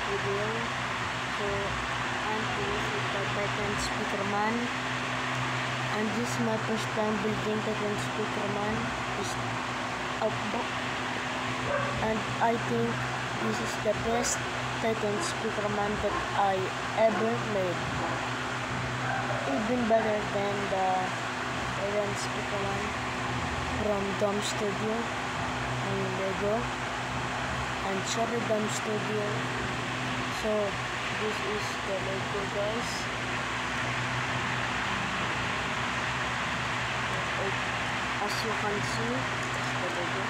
video. So I'm here with the Titan Speakerman, and this is my first time building Titan Speakerman. Is outbox, and I think this is the best Titan Speakerman that I ever made. Even better than the Titan Speakerman from Dome Studio and Lego and Shadow Dome Studio. So this is the Lego, guys. As you can see, the Lego.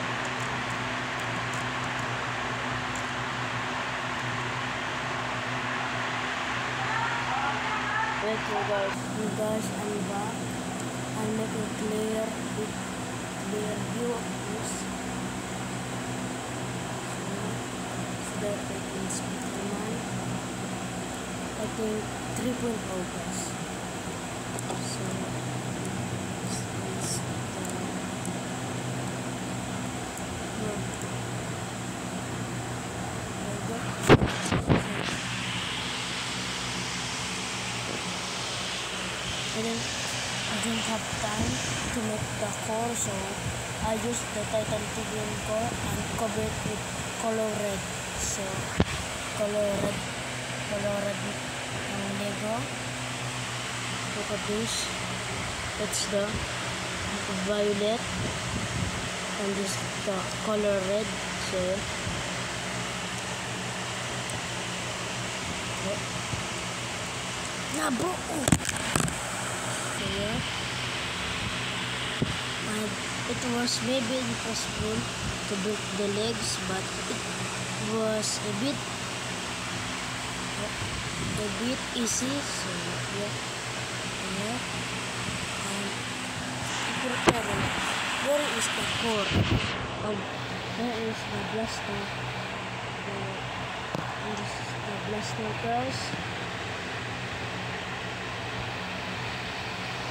Wait, you guys, I'm back. I'll make a clear view of this. So that I can speak to mine. I think 3.0, guys. So this is I didn't have time to make the core, so I used the Titan Tibian core and cover it with color red. So color red Lego. Look at this. That's the violet, and this is the color red. So nabo. And it was maybe impossible to break the legs, but it was a bit easy. So yeah. And where is the core? And where is the blaster? And this is the blaster, guys.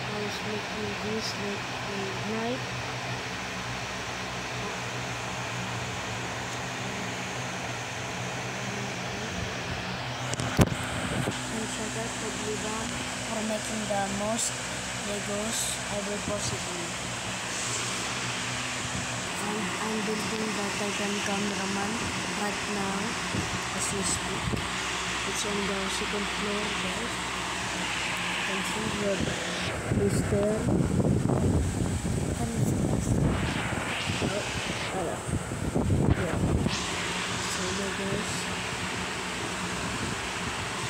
I was making this like in night. And shout out to Bliba for making the most Legos ever possible. And I'm building the Titan cameraman right now as we speak. It's on the second floor, guys. You can see the booster. Yeah. So there goes.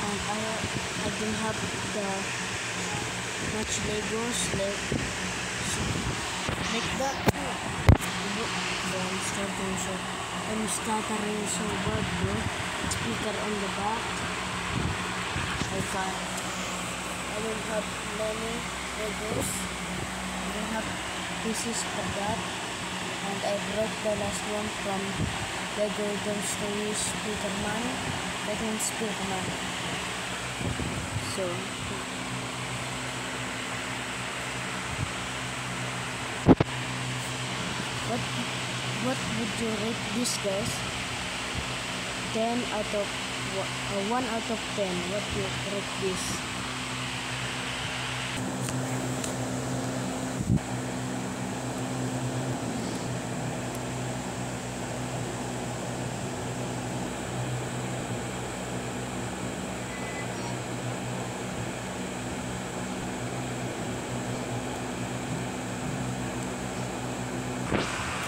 And I didn't have the much Legos like that. I'm stuttering so bad, bro. Speaker on the back. I don't have many Legos. I don't have pieces for that. And I broke the last one from Lego Dome Studio Speakerman. Titan Speakerman. So what would you rate this, guys? 10 out of 1 out of 10. What do you rate this?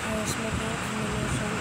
I was making animation